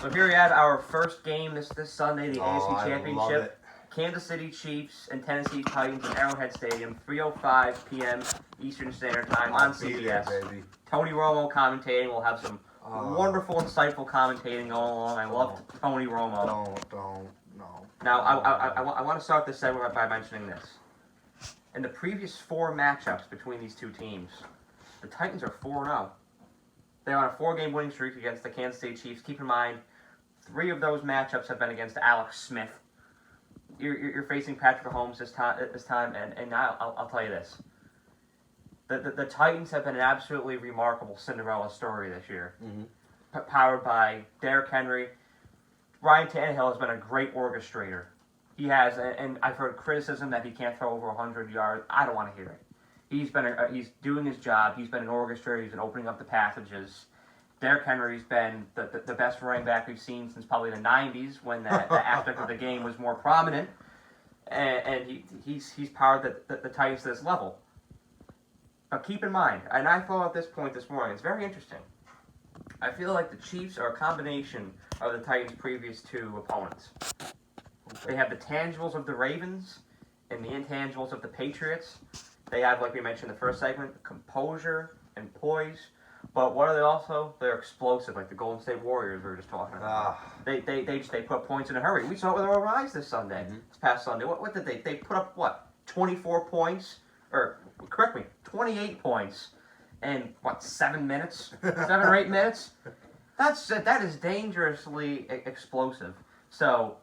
So here we have our first game this Sunday, the AFC Championship. Love it. Kansas City Chiefs and Tennessee Titans at Arrowhead Stadium, 3:05 p.m. Eastern Standard Time on CBS. Baby. Tony Romo commentating. We'll have some wonderful, insightful commentating going along. I love Tony Romo. No. Now, I want to start this segment by mentioning this. In the previous 4 matchups between these two teams, the Titans are 4-0. They're on a 4-game winning streak against the Kansas City Chiefs. Keep in mind, 3 of those matchups have been against Alex Smith. You're facing Patrick Mahomes this time, and now I'll tell you this. The Titans have been an absolutely remarkable Cinderella story this year. Mm-hmm. Powered by Derrick Henry. Ryan Tannehill has been a great orchestrator. He has, and I've heard criticism that he can't throw over 100 yards. I don't want to hear it. He's doing his job. He's been an orchestrator. He's been opening up the passages. Derrick Henry's been the best running back we've seen since probably the 90s when that aspect of the game was more prominent. And he's powered the Titans to this level. But keep in mind, and I thought at this point this morning, it's very interesting. I feel like the Chiefs are a combination of the Titans' previous 2 opponents. They have the tangibles of the Ravens and the intangibles of the Patriots. They have, like we mentioned in the first segment, composure and poise. But what are they also? They're explosive, like the Golden State Warriors we were just talking about. They put points in a hurry. We saw it with our eyes this Sunday, this past Sunday. What did they put up? What 24 points? Or correct me, 28 points in 7 minutes, 7 or 8 minutes. That is dangerously explosive. So,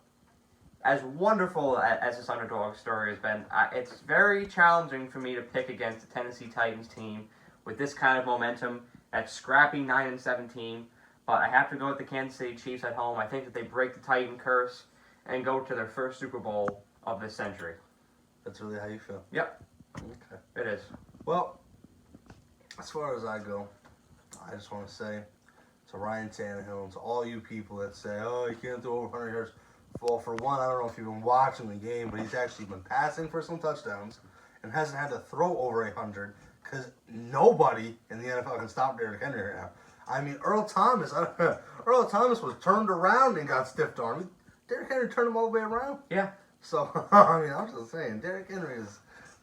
as wonderful as this underdog story has been, it's very challenging for me to pick against the Tennessee Titans team with this kind of momentum. At scrappy 9-17, but I have to go with the Kansas City Chiefs at home. I think that they break the Titan curse and go to their first Super Bowl of this century. That's really how you feel? Yep. Okay. It is. Well, as far as I go, I just want to say to Ryan Tannehill and to all you people that say, oh, you can't throw over 100 yards. Well, for one, I don't know if you've been watching the game, but he's actually been passing for some touchdowns and hasn't had to throw over 100. Because nobody in the NFL can stop Derrick Henry right now. I mean, Earl Thomas was turned around and got stiff-armed. Derrick Henry turned him all the way around. Yeah. So, I mean, I'm just saying, Derrick Henry is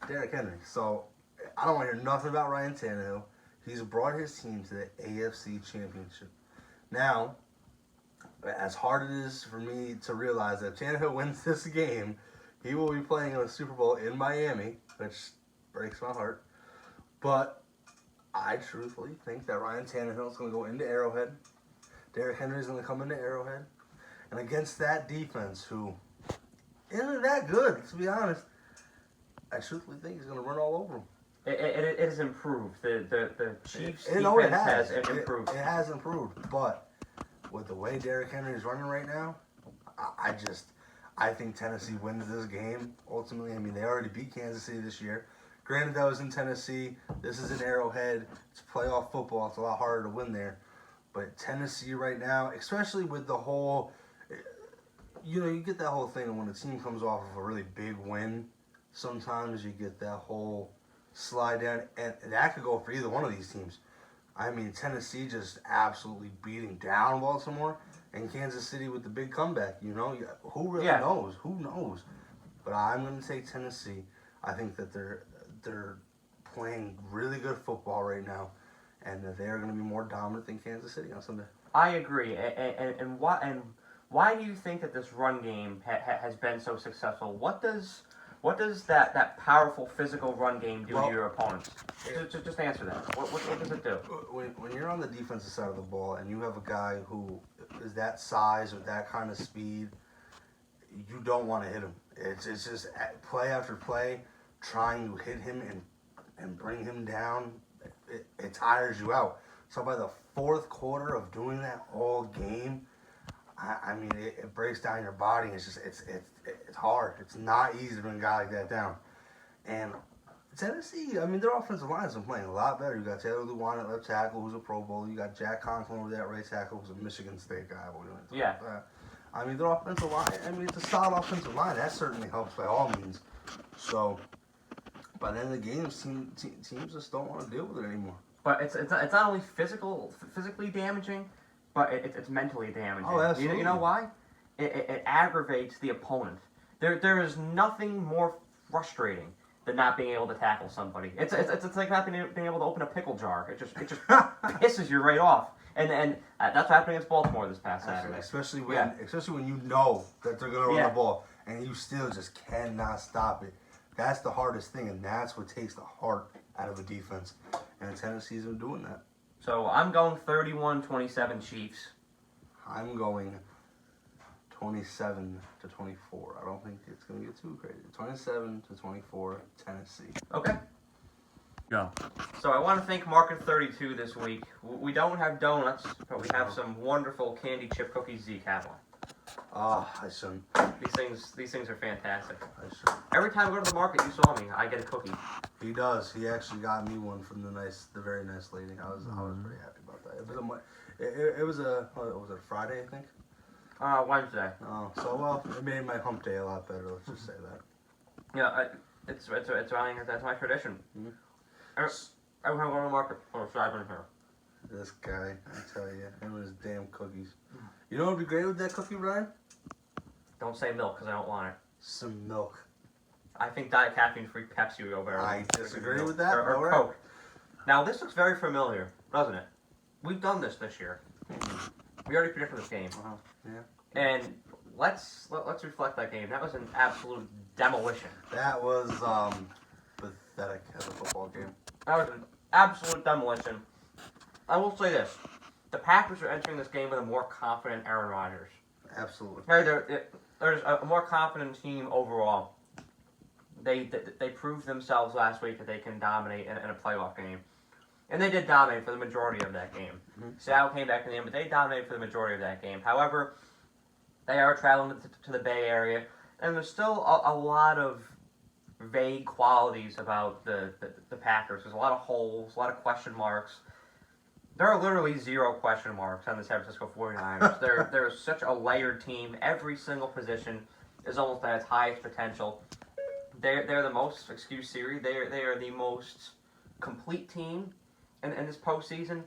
Derrick Henry. So, I don't want to hear nothing about Ryan Tannehill. He's brought his team to the AFC Championship. Now, as hard it is for me to realize that Tannehill wins this game, he will be playing in a Super Bowl in Miami, which breaks my heart. But I truthfully think that Ryan Tannehill is going to go into Arrowhead. Derrick Henry is going to come into Arrowhead. And against that defense, who isn't that good, to be honest, I truthfully think he's going to run all over him. It has improved. The Chiefs' defense has improved. It has improved. But with the way Derrick Henry is running right now, I think Tennessee wins this game. Ultimately, I mean, they already beat Kansas City this year. Granted, that was in Tennessee. This is in Arrowhead. It's playoff football. It's a lot harder to win there. But Tennessee right now, especially with the whole, you get that whole thing when a team comes off of a really big win, sometimes you get that whole slide down. And that could go for either one of these teams. I mean, Tennessee just absolutely beating down Baltimore. And Kansas City with the big comeback. Who really knows? Who knows? But I'm going to take Tennessee. I think that they're playing really good football right now, and that they're going to be more dominant than Kansas City on Sunday. I agree. And why do you think that this run game has been so successful? What does that powerful physical run game do to your opponents? Just answer that. What does it do? When you're on the defensive side of the ball and you have a guy who is that size or that kind of speed, you don't want to hit him. It's just play after play. Trying to hit him and bring him down, it tires you out. So by the fourth quarter of doing that all game, I mean, it breaks down your body. It's hard. It's not easy to bring a guy like that down. And Tennessee, I mean, their offensive line has been playing a lot better. You got Taylor Lewan at left tackle, who's a Pro Bowler. You got Jack Conklin over there at right tackle, who's a Michigan State guy. I mean, their offensive line, it's a solid offensive line. That certainly helps by all means. So, by the end of the game, teams just don't want to deal with it anymore. But it's not only physically damaging, but it's mentally damaging. Oh, absolutely. You know why? It aggravates the opponent. There is nothing more frustrating than not being able to tackle somebody. It's like not being able to open a pickle jar. It just pisses you right off. And that's what happened against Baltimore this past Saturday. Especially when you know that they're gonna run Yeah. the ball and you still just cannot stop it. That's the hardest thing, and that's what takes the heart out of a defense. And Tennessee's been doing that. So I'm going 31-27 Chiefs. I'm going 27-24. I don't think it's gonna get too crazy. 27-24 Tennessee. Okay. Go. So I want to thank Market 32 this week. We don't have donuts, but we have some wonderful candy chip cookies Zeke has one. Oh, I shouldn't. These things are fantastic. I shouldn't. Every time I go to the market, you saw me, I get a cookie. He does. He actually got me one from the very nice lady. I was pretty happy about that. It was a Friday, I think. Wednesday. Oh, so well, it made my hump day a lot better. Let's just say that. Yeah, it's running. That's my tradition. Mhm. Every time I go to the market, I'll drive in here. This guy, I tell you, him and his damn cookies. You know what would be great with that cookie, Brian? Don't say milk because I don't want it. Some milk. I think Diet Caffeine-free Pepsi would go better. I disagree with that. Or All right. Coke. Now this looks very familiar, doesn't it? We've done this year. We already predicted this game. Yeah. And let's reflect that game. That was an absolute demolition. That was pathetic as a football game. That was an absolute demolition. I will say this: the Packers are entering this game with a more confident Aaron Rodgers. Absolutely. There's a more confident team overall. They proved themselves last week that they can dominate in a playoff game. And they did dominate for the majority of that game. Mm-hmm. Seattle came back in the end, but they dominated for the majority of that game. However, they are traveling to the Bay Area, and there's still a lot of vague qualities about the Packers. There's a lot of holes, a lot of question marks. There are literally 0 question marks on the San Francisco 49ers. They're such a layered team. Every single position is almost at its highest potential. They're the most, excuse Siri, they are the most complete team in this postseason.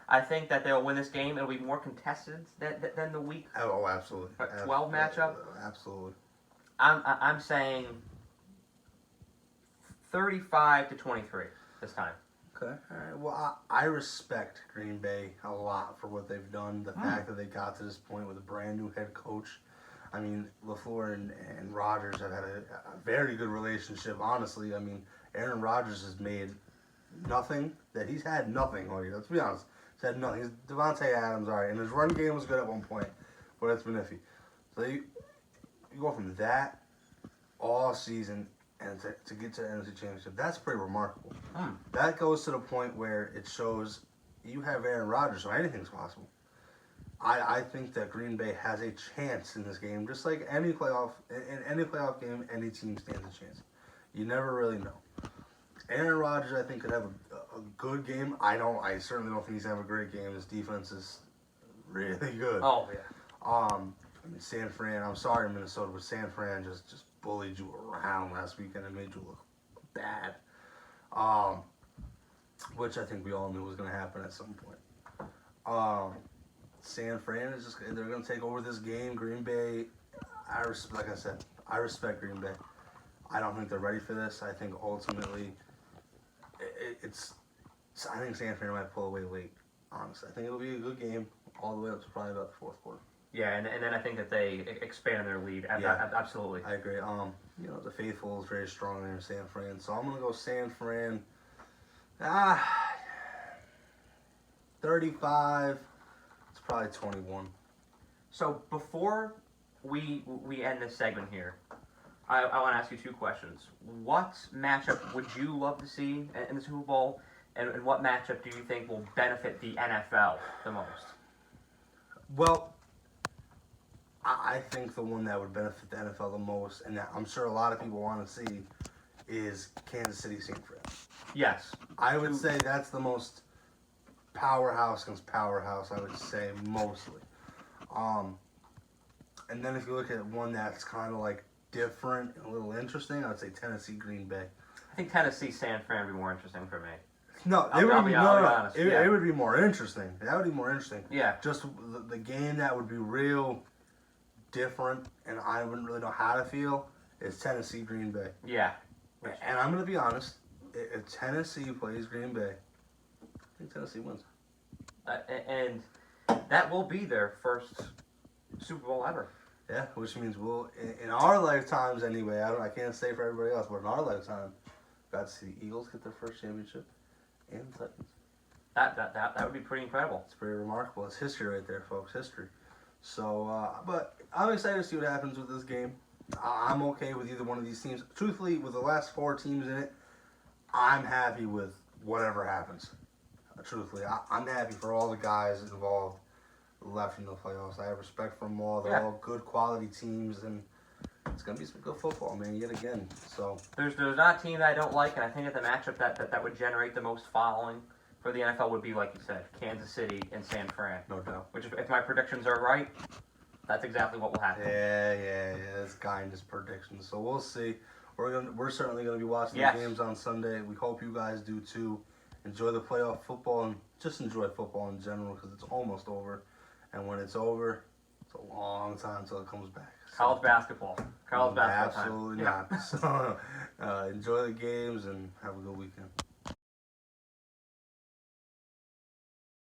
I think that they'll win this game. It'll be more contested than the week Oh, absolutely. 12 matchup. Absolutely. I'm saying 35-23 this time. Okay. All right. Well, I respect Green Bay a lot for what they've done. The fact that they got to this point with a brand new head coach. I mean, LaFleur and Rodgers have had a very good relationship, honestly. I mean, Aaron Rodgers has made nothing that he's had nothing all year. Let's be honest. He's had nothing. He's Devontae Adams, all right, and his run game was good at one point, but it's been iffy. So you go from that all season and to get to the NFC Championship, that's pretty remarkable. That goes to the point where it shows you have Aaron Rodgers, so anything's possible. I think that Green Bay has a chance in this game, just like in any playoff game, any team stands a chance. You never really know. Aaron Rodgers, I think, could have a good game. I certainly don't think he's gonna have a great game. His defense is really good. Oh yeah. I mean, San Fran. I'm sorry, Minnesota, but San Fran just bullied you around last weekend and made you look bad. Which I think we all knew was gonna happen at some point. San Fran is they're gonna take over this game. Green Bay, like I said, I respect Green Bay. I don't think they're ready for this. I think ultimately, I think San Fran might pull away late. Honestly, I think it'll be a good game all the way up to probably about the fourth quarter. Yeah, and then I think that they expand their lead. Absolutely. I agree. The faithful is very strong there in San Fran, so I'm gonna go San Fran. 35. It's probably 21. So before we end this segment here, I want to ask you 2 questions. What matchup would you love to see in the Super Bowl, and what matchup do you think will benefit the NFL the most? Well, I think the one that would benefit the NFL the most, and that I'm sure a lot of people want to see, is Kansas City San Fran. Yes. I would say that's the most powerhouse against powerhouse, I would say, mostly. And then if you look at one that's kind of like different and a little interesting, I would say Tennessee Green Bay. I think Tennessee San Fran would be more interesting for me. No, I'll be honest. It would be more interesting. That would be more interesting. Yeah. Just the game that would be real different, and I wouldn't really know how to feel, is Tennessee Green Bay. Yeah. And I'm going to be honest. If Tennessee plays Green Bay, I think Tennessee wins. And that will be their first Super Bowl ever. Yeah, which means we'll, in our lifetimes anyway, I can't say for everybody else, but in our lifetime, got to see the Eagles get their first championship and the Titans. That would be pretty incredible. It's pretty remarkable. It's history right there, folks. History. So, but I'm excited to see what happens with this game. I'm okay with either one of these teams. Truthfully, with the last 4 teams in it, I'm happy with whatever happens. Truthfully, I'm happy for all the guys involved left in the playoffs. I have respect for them all. They're all good quality teams, and it's going to be some good football, man, yet again. So There's not a team that I don't like, and I think that the matchup that would generate the most following for the NFL would be, like you said, Kansas City and San Fran. no doubt. Which, if my predictions are right, that's exactly what will happen. Yeah. This guy and his predictions. So we'll see. We're certainly going to be watching Yes. the games on Sunday. We hope you guys do too. Enjoy the playoff football and just enjoy football in general because it's almost over. And when it's over, it's a long time until it comes back. So, College basketball. College basketball time. Absolutely not. So enjoy the games and have a good weekend.